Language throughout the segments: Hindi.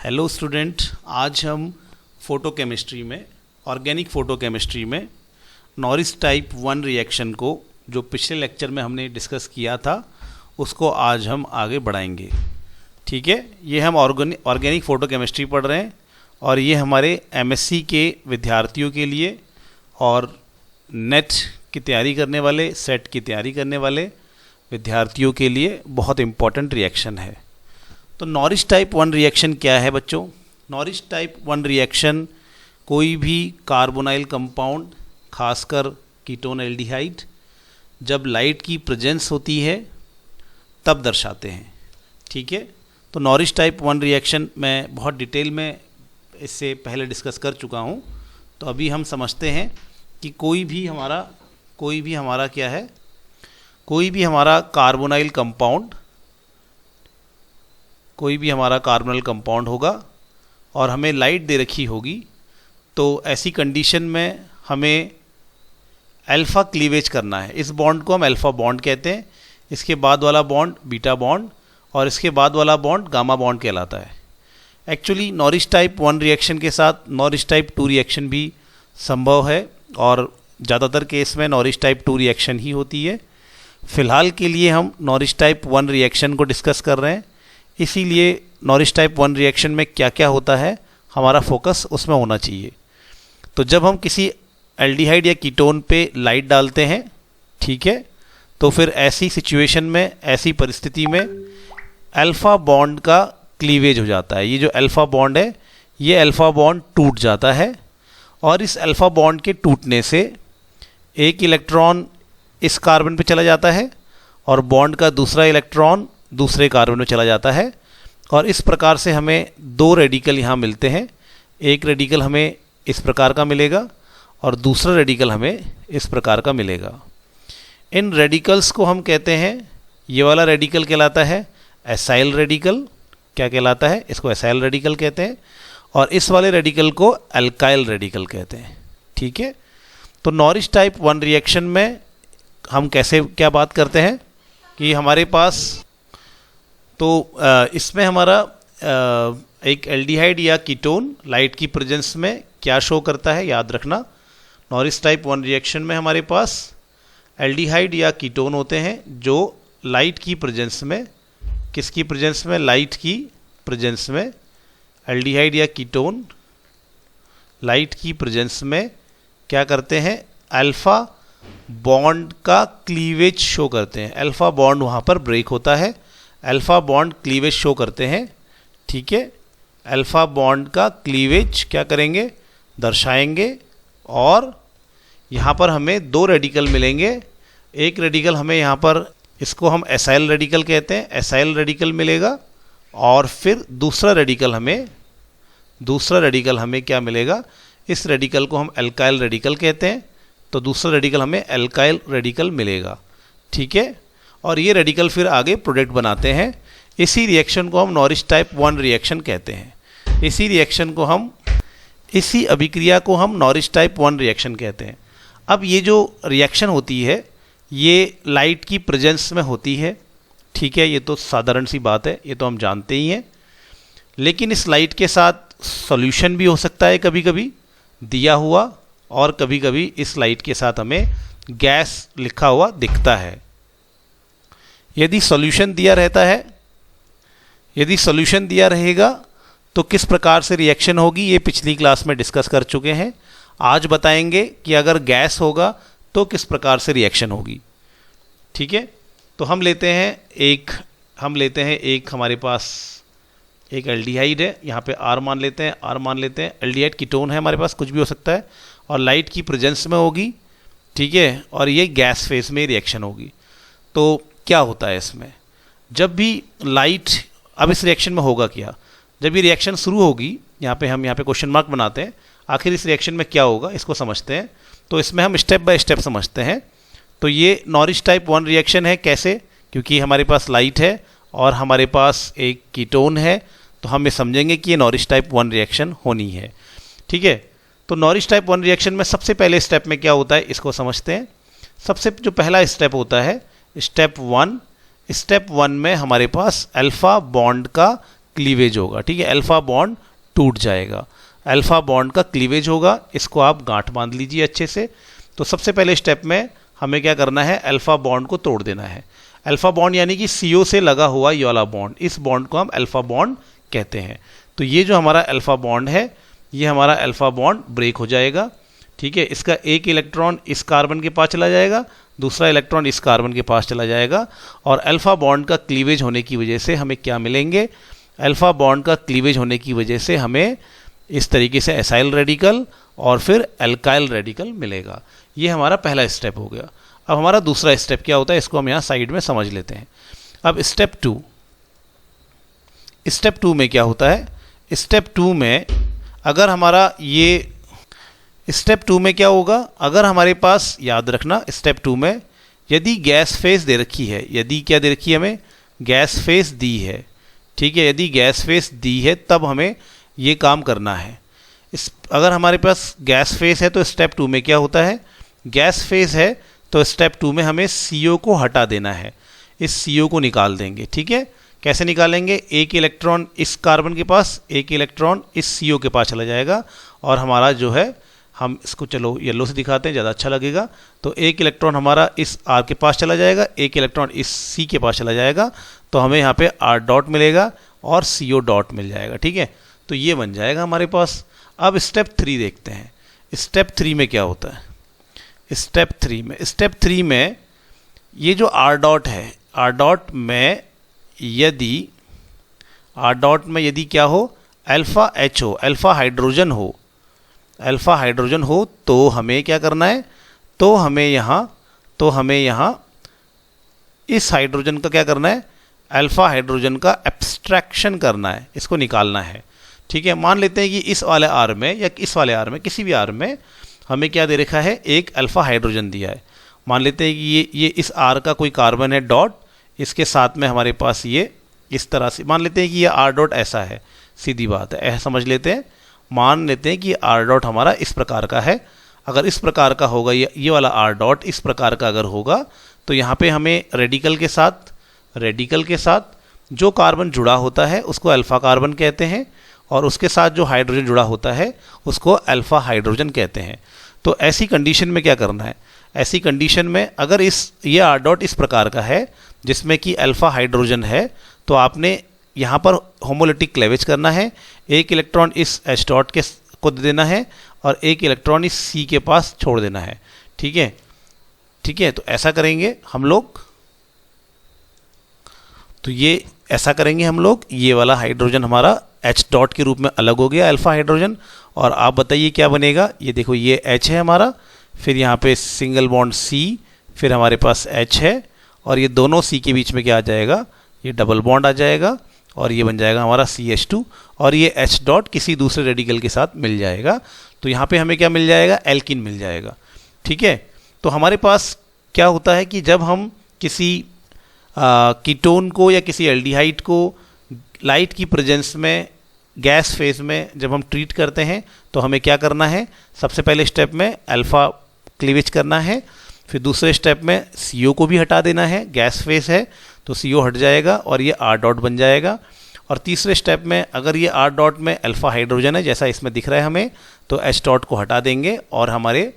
हेलो स्टूडेंट, आज हम फोटोकेमिस्ट्री में ऑर्गेनिक फोटोकेमिस्ट्री में नॉरिस टाइप 1 रिएक्शन को जो पिछले लेक्चर में हमने डिस्कस किया था उसको आज हम आगे बढ़ाएंगे। ठीक है, ये हम ऑर्गेनिक फोटोकेमिस्ट्री पढ़ रहे हैं और ये हमारे एमएससी के विद्यार्थियों के लिए और नेट की तैयारी करने वाले, सेट की तैयारी करने वाले विद्यार्थियों के लिए बहुत इम्पॉर्टेंट रिएक्शन है। तो नॉरिस टाइप 1 रिएक्शन क्या है बच्चों? नॉरिस टाइप 1 रिएक्शन कोई भी कार्बोनाइल कंपाउंड, खासकर कीटोन एल्डिहाइड, जब लाइट की प्रेजेंस होती है तब दर्शाते हैं। ठीक है, तो नॉरिस टाइप 1 रिएक्शन मैं बहुत डिटेल में इससे पहले डिस्कस कर चुका हूँ। तो अभी हम समझते हैं कि कोई भी हमारा क्या है, कोई भी हमारा कार्बोनाइल कंपाउंड होगा और हमें लाइट दे रखी होगी, तो ऐसी कंडीशन में हमें अल्फ़ा क्लीवेज करना है। इस बॉन्ड को हम अल्फ़ा बॉन्ड कहते हैं, इसके बाद वाला बॉन्ड बीटा बॉन्ड और इसके बाद वाला बॉन्ड गामा बॉन्ड कहलाता है। एक्चुअली नॉरिस टाइप 1 रिएक्शन के साथ नॉरिस टाइप 2 रिएक्शन भी संभव है और ज़्यादातर केस में नॉरिस टाइप 2 रिएक्शन ही होती है। फ़िलहाल के लिए हम नॉरिस टाइप 1 रिएक्शन को डिस्कस कर रहे हैं, इसीलिए नॉरिस टाइप 1 रिएक्शन में क्या क्या होता है हमारा फोकस उसमें होना चाहिए। तो जब हम किसी एल्डिहाइड या कीटोन पे लाइट डालते हैं, ठीक है, तो फिर ऐसी सिचुएशन में, ऐसी परिस्थिति में अल्फ़ा बॉन्ड का क्लीवेज हो जाता है। ये जो अल्फ़ा बॉन्ड है, ये अल्फ़ा बॉन्ड टूट जाता है और इस अल्फ़ा बॉन्ड के टूटने से एक इलेक्ट्रॉन इस कार्बन पे चला जाता है और बॉन्ड का दूसरा इलेक्ट्रॉन दूसरे कार्बन में चला जाता है और इस प्रकार से हमें दो रेडिकल यहाँ मिलते हैं। एक रेडिकल हमें इस प्रकार का मिलेगा और दूसरा रेडिकल हमें इस प्रकार का मिलेगा। इन रेडिकल्स को हम कहते हैं, ये वाला रेडिकल कहलाता है एसाइल रेडिकल। क्या कहलाता है? इसको एसाइल रेडिकल कहते हैं और इस वाले रेडिकल को अल्काइल रेडिकल कहते हैं। ठीक है, तो नॉरिस टाइप 1 रिएक्शन में हम क्या बात करते हैं कि हमारे पास इसमें हमारा एक एल्डिहाइड या कीटोन लाइट की प्रेजेंस में क्या शो करता है, याद रखना। नॉरिस टाइप 1 रिएक्शन में हमारे पास एल्डिहाइड या कीटोन होते हैं जो लाइट की प्रेजेंस में, किसकी प्रेजेंस में? लाइट की प्रेजेंस में एल्डिहाइड या कीटोन लाइट की प्रेजेंस में क्या करते हैं? अल्फ़ा बॉन्ड का क्लीवेज शो करते हैं। अल्फ़ा बॉन्ड वहाँ पर ब्रेक होता है, अल्फ़ा बॉन्ड क्लीवेज शो करते हैं। ठीक है, अल्फ़ा बॉन्ड का क्लीवेज क्या करेंगे? दर्शाएंगे और यहाँ पर हमें दो रेडिकल मिलेंगे। एक रेडिकल हमें यहाँ पर, इसको हम एसाइल रेडिकल कहते हैं, एसाइल रेडिकल मिलेगा और फिर दूसरा रेडिकल हमें क्या मिलेगा? इस रेडिकल को हम अल्काइल रेडिकल कहते हैं, तो दूसरा रेडिकल हमें अल्काइल रेडिकल मिलेगा। ठीक है, और ये रेडिकल फिर आगे प्रोडक्ट बनाते हैं। इसी रिएक्शन को हम नॉरिस टाइप 1 रिएक्शन कहते हैं। इसी अभिक्रिया को हम नॉरिस टाइप 1 रिएक्शन कहते हैं। अब ये जो रिएक्शन होती है ये लाइट की प्रेजेंस में होती है। ठीक है, ये तो साधारण सी बात है, ये तो हम जानते ही हैं। लेकिन इस लाइट के साथ सॉल्यूशन भी हो सकता है कभी कभी दिया हुआ, और कभी कभी इस लाइट के साथ हमें गैस लिखा हुआ दिखता है। यदि सॉल्यूशन दिया रहेगा तो किस प्रकार से रिएक्शन होगी, ये पिछली क्लास में डिस्कस कर चुके हैं। आज बताएंगे कि अगर गैस होगा तो किस प्रकार से रिएक्शन होगी। ठीक है, तो हम लेते हैं एक हमारे पास एक एल्डिहाइड है, यहाँ पे R मान लेते हैं। एल्डिहाइड कीटोन है हमारे पास, कुछ भी हो सकता है, और लाइट की प्रेजेंस में होगी। ठीक है, और ये गैस फेज में रिएक्शन होगी। तो क्या होता है इसमें? जब भी लाइट, अब इस रिएक्शन में होगा क्या? जब ये रिएक्शन शुरू होगी, यहाँ पे क्वेश्चन मार्क बनाते हैं, आखिर इस रिएक्शन में क्या होगा इसको समझते हैं। तो इसमें हम स्टेप बाय स्टेप समझते हैं। तो ये नॉरिस टाइप 1 रिएक्शन है। कैसे? क्योंकि हमारे पास लाइट है और हमारे पास एक कीटोन है, तो हम ये समझेंगे कि ये नॉरिस टाइप 1 रिएक्शन होनी है। ठीक है, तो नॉरिस टाइप 1 रिएक्शन में सबसे पहले स्टेप में क्या होता है इसको समझते हैं। सबसे जो पहला स्टेप होता है स्टेप 1 में हमारे पास अल्फ़ा बॉन्ड का क्लीवेज होगा, ठीक है, अल्फा बॉन्ड टूट जाएगा, अल्फा बॉन्ड का क्लीवेज होगा। इसको आप गांठ बांध लीजिए अच्छे से। तो सबसे पहले स्टेप में हमें क्या करना है, अल्फा बॉन्ड को तोड़ देना है। अल्फा बॉन्ड यानी कि CO से लगा हुआ ये वाला बॉन्ड, इस बॉन्ड को हम अल्फा बॉन्ड कहते हैं। तो ये जो हमारा अल्फा बॉन्ड है, ये हमारा अल्फा बॉन्ड ब्रेक हो जाएगा, ठीक है। इसका एक इलेक्ट्रॉन इस कार्बन के पास चला जाएगा, दूसरा इलेक्ट्रॉन इस कार्बन के पास चला जाएगा, और अल्फा बॉन्ड का क्लीवेज होने की वजह से हमें क्या मिलेंगे, अल्फा बॉन्ड का क्लीवेज होने की वजह से हमें इस तरीके से एसाइल रेडिकल और फिर एल्काइल रेडिकल मिलेगा। ये हमारा पहला स्टेप हो गया। अब हमारा दूसरा स्टेप क्या होता है, इसको हम यहाँ साइड में समझ लेते हैं। अब स्टेप टू में क्या होता है, स्टेप टू में अगर हमारा ये स्टेप टू में क्या होगा, अगर हमारे पास, याद रखना, स्टेप टू में यदि गैस फेज दे रखी है, यदि क्या दे रखी है, हमें गैस फेज दी है, ठीक है, यदि गैस फेज दी है तब हमें ये काम करना है। अगर हमारे पास गैस फेज है तो स्टेप टू में क्या होता है, गैस फेज है तो स्टेप टू में हमें CO को हटा देना है, इस CO को निकाल देंगे, ठीक है। कैसे निकालेंगे, एक इलेक्ट्रॉन इस कार्बन के पास, एक इलेक्ट्रॉन इस CO के पास चला जाएगा, और हमारा जो है, हम इसको चलो येलो से दिखाते हैं, ज़्यादा अच्छा लगेगा। तो एक इलेक्ट्रॉन हमारा इस R के पास चला जाएगा, एक इलेक्ट्रॉन इस C के पास चला जाएगा, तो हमें यहाँ पे R डॉट मिलेगा और CO डॉट मिल जाएगा, ठीक है। तो ये बन जाएगा हमारे पास। अब स्टेप 3 देखते हैं, स्टेप 3 में क्या होता है। स्टेप 3 में ये जो R डॉट है, R डॉट में यदि क्या हो, अल्फा H हो, अल्फा हाइड्रोजन हो, तो हमें क्या करना है, तो हमें यहाँ इस हाइड्रोजन का क्या करना है, अल्फा हाइड्रोजन का एब्स्ट्रैक्शन करना है, इसको निकालना है, ठीक है। मान लेते हैं कि इस वाले R में या इस वाले R में, किसी भी R में हमें क्या दे रखा है, एक अल्फा हाइड्रोजन दिया है। मान लेते हैं कि ये इस R का कोई कार्बन है डॉट, इसके साथ में हमारे पास ये इस तरह से, मान लेते हैं कि ये R डॉट ऐसा है, सीधी बात है, ऐसा समझ लेते हैं। मान लेते हैं कि R डॉट हमारा इस प्रकार का है। अगर इस प्रकार का होगा, ये वाला R डॉट इस प्रकार का अगर होगा, तो यहाँ पे हमें रेडिकल के साथ जो कार्बन जुड़ा होता है उसको अल्फा कार्बन कहते हैं, और उसके साथ जो हाइड्रोजन जुड़ा होता है उसको अल्फा हाइड्रोजन कहते हैं। तो ऐसी कंडीशन में क्या करना है, ऐसी कंडीशन में अगर ये R डॉट इस प्रकार का है जिसमें कि अल्फा हाइड्रोजन है, तो आपने यहाँ पर होमोलिटिक क्लेवेज करना है, एक इलेक्ट्रॉन इस H डॉट को दे देना है और एक इलेक्ट्रॉन इस C के पास छोड़ देना है, ठीक है, ठीक है। तो ऐसा करेंगे हम लोग, तो ये ऐसा करेंगे हम लोग, ये वाला हाइड्रोजन हमारा H डॉट के रूप में अलग हो गया, अल्फा हाइड्रोजन। और आप बताइए क्या बनेगा, ये देखो ये H है हमारा, फिर यहाँ पे सिंगल बॉन्ड C, फिर हमारे पास H है, और ये दोनों C के बीच में क्या आ जाएगा, ये डबल बॉन्ड आ जाएगा, और ये बन जाएगा हमारा CH2, और ये H डॉट किसी दूसरे रेडिकल के साथ मिल जाएगा। तो यहाँ पे हमें क्या मिल जाएगा, एल्किन मिल जाएगा, ठीक है। तो हमारे पास क्या होता है कि जब हम किसी कीटोन को या किसी एल्डिहाइड को लाइट की प्रेजेंस में गैस फेज में जब हम ट्रीट करते हैं, तो हमें क्या करना है, सबसे पहले स्टेप में अल्फा क्लीवेज करना है, फिर दूसरे स्टेप में CO को भी हटा देना है, गैस फेज है तो CO हट जाएगा और ये R डॉट बन जाएगा। और तीसरे स्टेप में अगर ये R डॉट में अल्फा हाइड्रोजन है जैसा इसमें दिख रहा है हमें, तो H डॉट को हटा देंगे और हमारे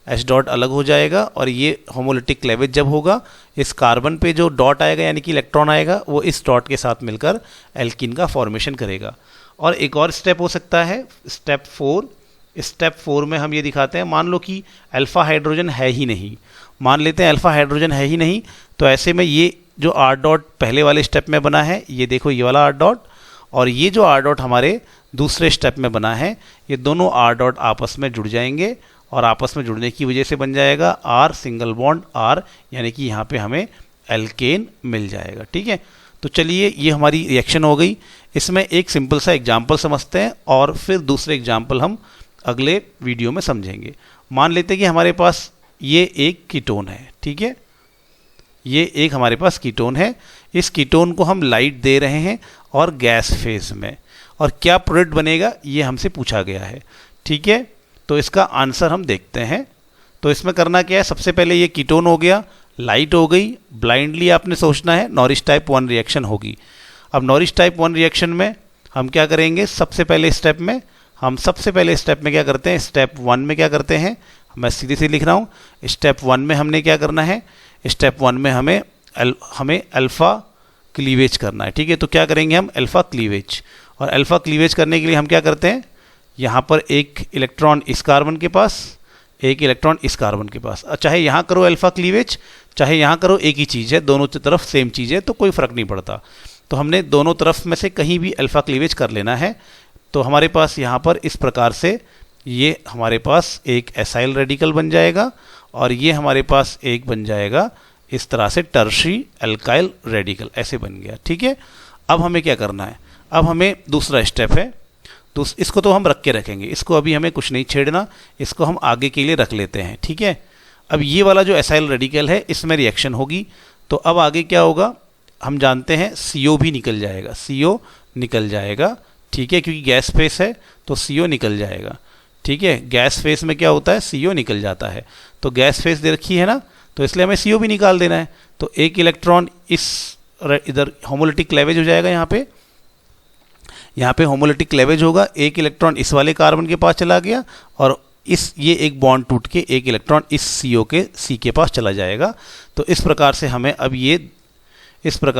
H डॉट अलग हो जाएगा, और ये होमोलिटिक क्लेवेज जब होगा, इस कार्बन पे जो डॉट आएगा यानी कि इलेक्ट्रॉन आएगा, वो इस डॉट के साथ मिलकर एल्कीन का फॉर्मेशन करेगा। और एक और स्टेप हो सकता है, स्टेप 4। स्टेप 4 में हम ये दिखाते हैं, मान लो कि अल्फा हाइड्रोजन है ही नहीं, मान लेते हैं अल्फा हाइड्रोजन है ही नहीं, तो ऐसे में ये जो R डॉट पहले वाले स्टेप में बना है, ये देखो ये वाला R डॉट, और ये जो R डॉट हमारे दूसरे स्टेप में बना है, ये दोनों R डॉट आपस में जुड़ जाएंगे, और आपस में जुड़ने की वजह से बन जाएगा R सिंगल बॉन्ड R, यानी कि यहाँ पे हमें एल्केन मिल जाएगा, ठीक है। तो चलिए ये हमारी रिएक्शन हो गई। इसमें एक सिंपल सा एग्जाम्पल समझते हैं और फिर दूसरे एग्जाम्पल हम अगले वीडियो में समझेंगे। मान लेते हैं कि हमारे पास ये एक कीटोन है, ठीक है, ये एक हमारे पास कीटोन है, इस कीटोन को हम लाइट दे रहे हैं और गैस फेज में, और क्या प्रोडक्ट बनेगा ये हमसे पूछा गया है, ठीक है। तो इसका आंसर हम देखते हैं। तो इसमें करना क्या है, सबसे पहले ये कीटोन हो गया, लाइट हो गई, ब्लाइंडली आपने सोचना है नॉरिस टाइप 1 रिएक्शन होगी। अब नॉरिस टाइप 1 रिएक्शन में हम क्या करेंगे सबसे पहले स्टेप में, क्या करते हैं, स्टेप 1 में क्या करते हैं, मैं सीधे से लिख रहा हूँ। स्टेप 1 में हमने क्या करना है, स्टेप 1 में हमें अल्फ़ा क्लीवेज करना है। ठीक है, तो क्या करेंगे हम, अल्फ़ा क्लीवेज। और अल्फ़ा क्लीवेज करने के लिए हम क्या करते हैं, यहाँ पर एक इलेक्ट्रॉन इस कार्बन के पास, एक इलेक्ट्रॉन इस कार्बन के पास, चाहे यहाँ करो अल्फ़ा क्लीवेज, चाहे यहाँ करो, एक ही चीज़ है, दोनों तरफ सेम चीज़ है, तो कोई फ़र्क नहीं पड़ता। तो हमने दोनों तरफ में से कहीं भी अल्फ़ा क्लीवेज कर लेना है। तो हमारे पास यहाँ पर इस प्रकार से ये हमारे पास एक एसाइल रेडिकल बन जाएगा, और ये हमारे पास एक बन जाएगा इस तरह से टर्शरी अल्काइल रेडिकल, ऐसे बन गया। ठीक है, अब हमें क्या करना है, अब हमें दूसरा स्टेप है, तो इसको तो हम रख के रखेंगे, इसको अभी हमें कुछ नहीं छेड़ना, इसको हम आगे के लिए रख लेते हैं। ठीक है, अब ये वाला जो एसाइल रेडिकल है इसमें रिएक्शन होगी, तो अब आगे क्या होगा, हम जानते हैं CO भी निकल जाएगा, CO निकल जाएगा। ठीक है, क्योंकि गैस फेस है तो CO निकल जाएगा। ठीक है, गैस फेस में क्या होता है, CO निकल जाता है, तो गैस फेस दे रखी है ना, तो इसलिए हमें CO भी निकाल देना है। तो एक इलेक्ट्रॉन इधर होमोलिटिक क्लेवेज हो जाएगा, यहाँ पे होमोलिटिक क्लेवेज होगा, एक इलेक्ट्रॉन इस वाले कार्बन के पास चला गया, और ये एक बॉन्ड टूट के एक इलेक्ट्रॉन इस CO के C के पास चला जाएगा। तो इस प्रकार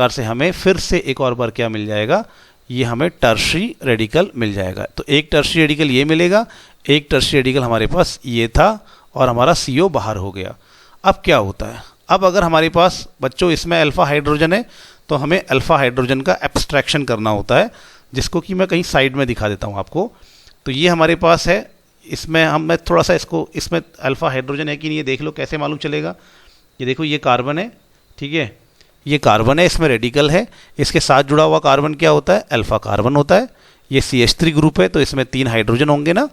से हमें फिर से एक और बार क्या मिल जाएगा, ये हमें टर्शरी रेडिकल मिल जाएगा। तो एक टर्शरी रेडिकल ये मिलेगा, एक टर्शरी रेडिकल हमारे पास ये था, और हमारा CO बाहर हो गया। अब क्या होता है, अब अगर हमारे पास बच्चों इसमें अल्फ़ा हाइड्रोजन है, तो हमें अल्फ़ा हाइड्रोजन का एब्स्ट्रैक्शन करना होता है, जिसको कि मैं कहीं साइड में दिखा देता हूँ आपको। तो ये हमारे पास है, इसमें मैं थोड़ा सा इसमें अल्फ़ा हाइड्रोजन है कि नहीं ये देख लो, कैसे मालूम चलेगा। ये देखो, ये कार्बन है, ठीक है, ये कार्बन है, इसमें रेडिकल है, इसके साथ जुड़ा हुआ कार्बन क्या होता है, अल्फ़ा कार्बन होता है। ये CH3 ग्रुप है, तो इसमें 3 हाइड्रोजन होंगे ना,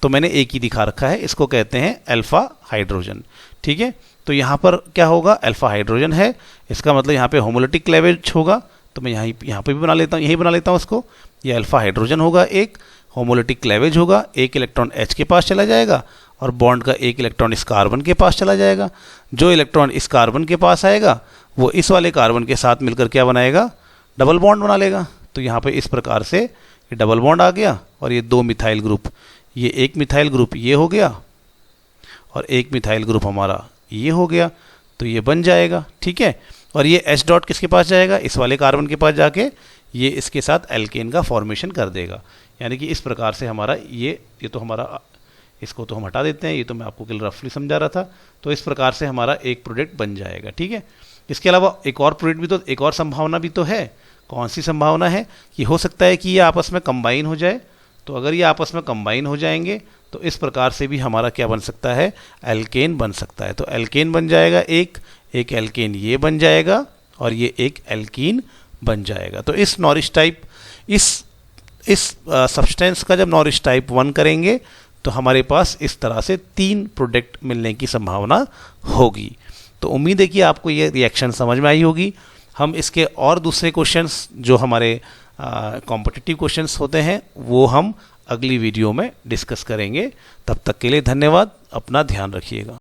तो मैंने एक ही दिखा रखा है, इसको कहते हैं अल्फ़ा हाइड्रोजन। ठीक है, तो यहाँ पर क्या होगा, अल्फ़ा हाइड्रोजन है, इसका मतलब यहाँ पे होमोलिटिक क्लेवेज होगा, तो मैं यहाँ पे भी बना लेता हूँ, यही बना लेता हूँ इसको। ये अल्फ़ा हाइड्रोजन होगा, एक होमोलिटिक क्लेवेज होगा, एक इलेक्ट्रॉन H के पास चला जाएगा, और बॉन्ड का एक इलेक्ट्रॉन इस कार्बन के पास चला जाएगा। जो इलेक्ट्रॉन इस कार्बन के पास आएगा वो इस वाले कार्बन के साथ मिलकर क्या बनाएगा, डबल बॉन्ड बना लेगा। तो यहाँ पे इस प्रकार से ये डबल बॉन्ड आ गया, और ये 2 मिथाइल ग्रुप, ये एक मिथाइल ग्रुप ये हो गया, और एक मिथाइल ग्रुप हमारा ये हो गया, तो ये बन जाएगा। ठीक है, और ये H डॉट किसके पास जाएगा, इस वाले कार्बन के पास जाके ये इसके साथ एल्केन का फॉर्मेशन कर देगा। यानी कि इस प्रकार से हमारा ये तो हमारा, इसको तो हम हटा देते हैं, ये तो मैं आपको कल रफली समझा रहा था। तो इस प्रकार से हमारा एक प्रोडक्ट बन जाएगा। ठीक है, इसके अलावा एक और प्रोडक्ट भी तो, एक और संभावना भी तो है। कौन सी संभावना है, कि हो सकता है कि ये आपस में कंबाइन हो जाए। तो अगर ये आपस में कंबाइन हो जाएंगे तो इस प्रकार से भी हमारा क्या बन सकता है, एल्केन बन सकता है। तो एल्केन बन जाएगा, एक एल्केन ये बन जाएगा, और ये एक एल्कीन बन जाएगा। तो इस नॉरिश टाइप, इस सब्सटेंस का जब नॉरिश टाइप 1 करेंगे तो हमारे पास इस तरह से 3 प्रोडक्ट मिलने की संभावना होगी। तो उम्मीद है कि आपको ये रिएक्शन समझ में आई होगी। हम इसके और दूसरे क्वेश्चंस जो हमारे कॉम्पिटिटिव क्वेश्चंस होते हैं वो हम अगली वीडियो में डिस्कस करेंगे। तब तक के लिए धन्यवाद, अपना ध्यान रखिएगा।